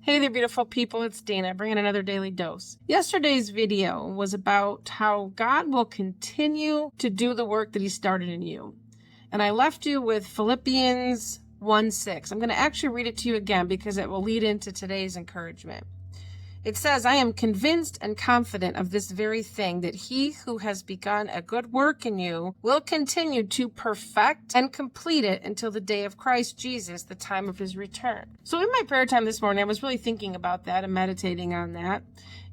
Hey there, beautiful people. It's Dana bringing another daily dose. Yesterday's video was about how God will continue to do the work that he started in you. And I left you with Philippians 1:6. I'm going to actually read it to you again because it will lead into today's encouragement. It says, I am convinced and confident of this very thing, that he who has begun a good work in you will continue to perfect and complete it until the day of Christ Jesus, the time of his return. So in my prayer time this morning, I was really thinking about that and meditating on that.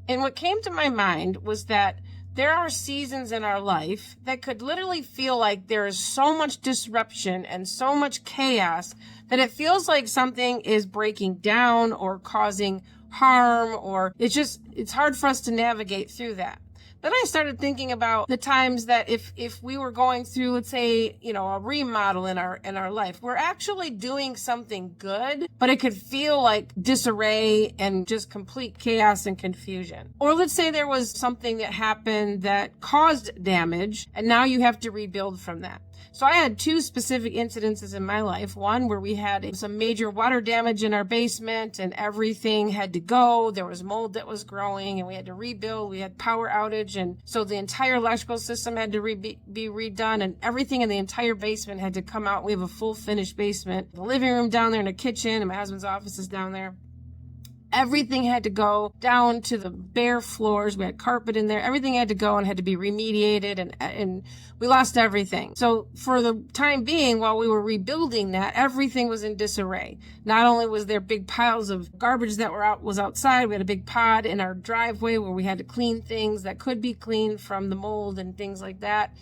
And what came to my mind was that there are seasons in our life that could literally feel like there is so much disruption and so much chaos that it feels like something is breaking down or causing harm, or it's hard for us to navigate through that. Then I started thinking about the times that if we were going through, let's say, a remodel in our life, we're actually doing something good, but it could feel like disarray and just complete chaos and confusion. Or let's say there was something that happened that caused damage, and now you have to rebuild from that. So I had two specific incidences in my life. One where we had some major water damage in our basement and everything had to go. There was mold that was growing and we had to rebuild. We had power outage, and so the entire electrical system had to be redone, and everything in the entire basement had to come out. We have a full finished basement. The living room down there and a kitchen, and my husband's office is down there. Everything had to go down to the bare floors. We had carpet in there. Everything had to go and had to be remediated, and we lost everything. So for the time being, while we were rebuilding that, everything was in disarray. Not only was there big piles of garbage that was outside, we had a big pod in our driveway where we had to clean things that could be cleaned from the mold and things like that.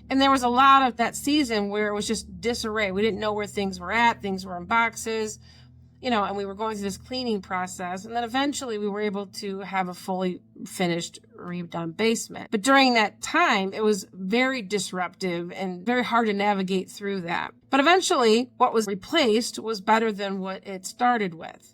And there was a lot of that season where it was just disarray. We didn't know where things were at. Things were in boxes. And we were going through this cleaning process. And then eventually we were able to have a fully finished, redone basement. But during that time, it was very disruptive and very hard to navigate through that. But eventually, what was replaced was better than what it started with.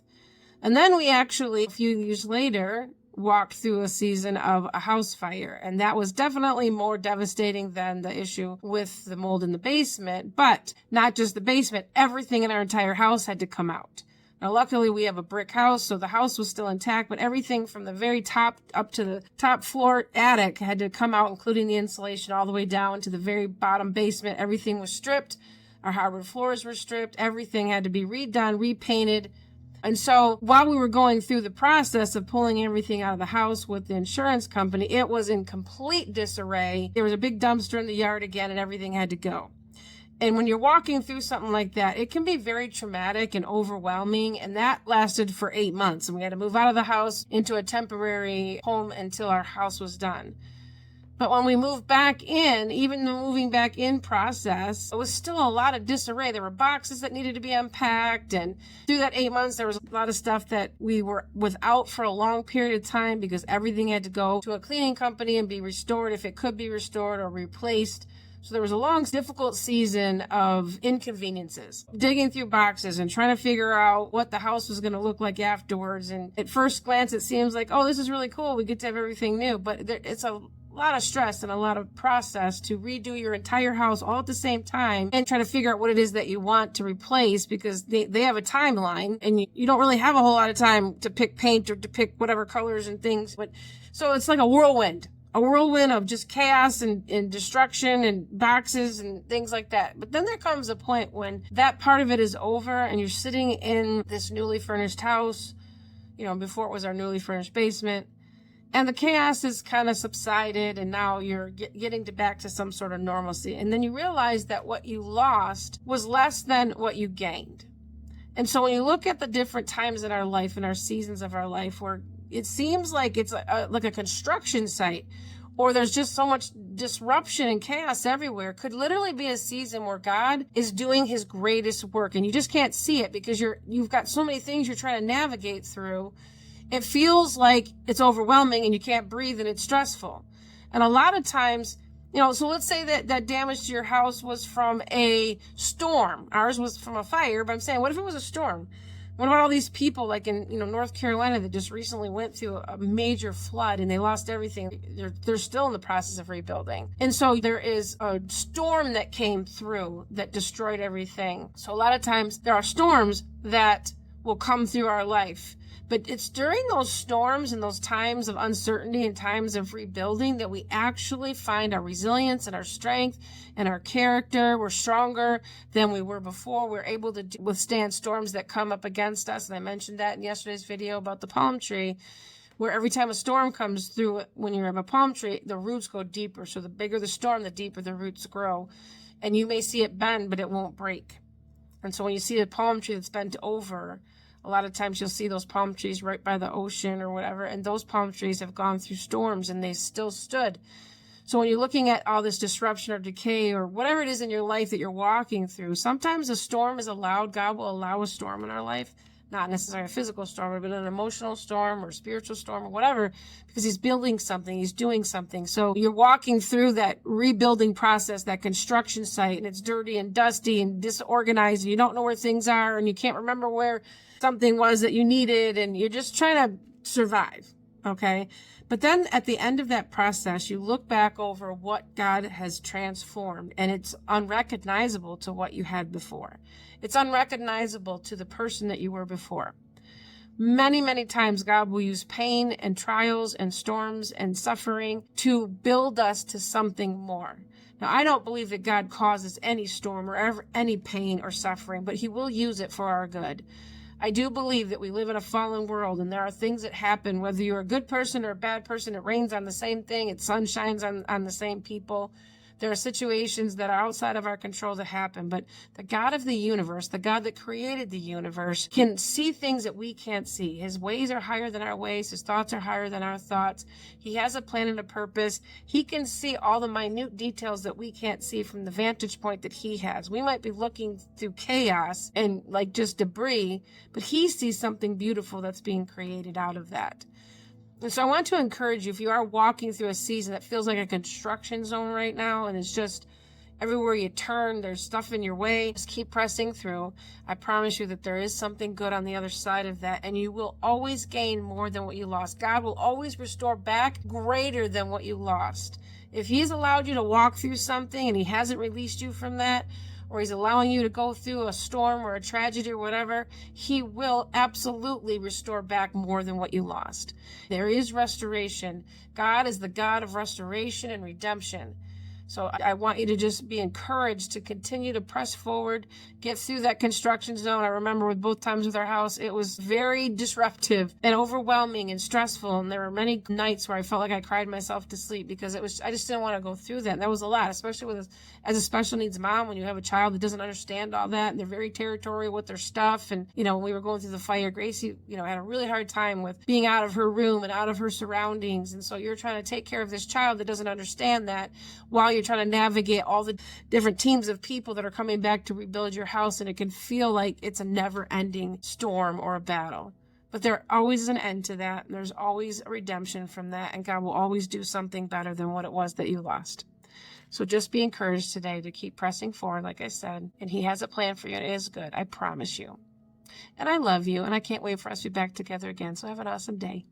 And then we actually, a few years later, walked through a season of a house fire. And that was definitely more devastating than the issue with the mold in the basement. But not just the basement, everything in our entire house had to come out. Now, luckily, we have a brick house, so the house was still intact, but everything from the very top up to the top floor attic had to come out, including the insulation, all the way down to the very bottom basement. Everything was stripped. Our hardwood floors were stripped. Everything had to be redone, repainted. And so while we were going through the process of pulling everything out of the house with the insurance company, it was in complete disarray. There was a big dumpster in the yard again, and everything had to go. And when you're walking through something like that, it can be very traumatic and overwhelming. And that lasted for 8 months. And we had to move out of the house into a temporary home until our house was done. But when we moved back in, even the moving back in process, it was still a lot of disarray. There were boxes that needed to be unpacked. And through that 8 months, there was a lot of stuff that we were without for a long period of time because everything had to go to a cleaning company and be restored if it could be restored or replaced. So there was a long, difficult season of inconveniences, digging through boxes and trying to figure out what the house was going to look like afterwards. And at first glance, it seems like, oh, this is really cool. We get to have everything new. But it's a lot of stress and a lot of process to redo your entire house all at the same time and try to figure out what it is that you want to replace, because they have a timeline and you don't really have a whole lot of time to pick paint or to pick whatever colors and things. But so it's like a whirlwind of just chaos and destruction and boxes and things like that. But then there comes a point when that part of it is over and you're sitting in this newly furnished house, before it was our newly furnished basement, and the chaos is kind of subsided, and now you're getting back to some sort of normalcy. And then you realize that what you lost was less than what you gained. And so when you look at the different times in our life and our seasons of our life where it seems like it's like a construction site, or there's just so much disruption and chaos everywhere, could literally be a season where God is doing his greatest work, and you just can't see it because you've got so many things you're trying to navigate through. It feels like it's overwhelming and you can't breathe and it's stressful. And a lot of times, so let's say that damage to your house was from a storm. Ours was from a fire, but I'm saying, what if it was a storm? What about all these people like in North Carolina that just recently went through a major flood and they lost everything? They're still in the process of rebuilding. And so there is a storm that came through that destroyed everything. So a lot of times there are storms that will come through our life. But it's during those storms and those times of uncertainty and times of rebuilding that we actually find our resilience and our strength and our character. We're stronger than we were before. We're able to withstand storms that come up against us. And I mentioned that in yesterday's video about the palm tree, where every time a storm comes through, when you have a palm tree, the roots go deeper. So the bigger the storm, the deeper the roots grow. And you may see it bend, but it won't break. And so when you see a palm tree that's bent over, a lot of times you'll see those palm trees right by the ocean or whatever, and those palm trees have gone through storms and they still stood. So when you're looking at all this disruption or decay or whatever it is in your life that you're walking through, sometimes a storm is allowed. God will allow a storm in our life, not necessarily a physical storm, but an emotional storm or spiritual storm or whatever, because he's building something, he's doing something. So you're walking through that rebuilding process, that construction site, and it's dirty and dusty and disorganized, and you don't know where things are, and you can't remember where something was that you needed, and you're just trying to survive, okay? But then at the end of that process, you look back over what God has transformed, and it's unrecognizable to what you had before. It's unrecognizable to the person that you were before. Many, many times God will use pain and trials and storms and suffering to build us to something more. Now, I don't believe that God causes any storm or ever any pain or suffering, but he will use it for our good. I do believe that we live in a fallen world, and there are things that happen, whether you're a good person or a bad person. It rains on the same thing. It sun shines on the same people. There are situations that are outside of our control that happen, but the God of the universe, the God that created the universe, can see things that we can't see. His ways are higher than our ways. His thoughts are higher than our thoughts. He has a plan and a purpose. He can see all the minute details that we can't see from the vantage point that he has. We might be looking through chaos and like just debris, but he sees something beautiful that's being created out of that. And so I want to encourage you, if you are walking through a season that feels like a construction zone right now, and it's just everywhere you turn, there's stuff in your way, just keep pressing through. I promise you that there is something good on the other side of that, and you will always gain more than what you lost. God will always restore back greater than what you lost. If he's allowed you to walk through something and he hasn't released you from that, or he's allowing you to go through a storm or a tragedy or whatever, he will absolutely restore back more than what you lost. There is restoration. God is the God of restoration and redemption. So I want you to just be encouraged to continue to press forward, get through that construction zone. I remember with both times with our house, it was very disruptive and overwhelming and stressful. And there were many nights where I felt like I cried myself to sleep because I just didn't want to go through that. And that was a lot, especially as a special needs mom, when you have a child that doesn't understand all that and they're very territorial with their stuff. And, when we were going through the fire, Gracie, had a really hard time with being out of her room and out of her surroundings. And so you're trying to take care of this child that doesn't understand that while you're trying to navigate all the different teams of people that are coming back to rebuild your house, and it can feel like it's a never-ending storm or a battle. But there always is an end to that, and there's always a redemption from that, and God will always do something better than what it was that you lost. So just be encouraged today to keep pressing forward, like I said, and he has a plan for you, and it is good. I promise you. And I love you, and I can't wait for us to be back together again, so have an awesome day.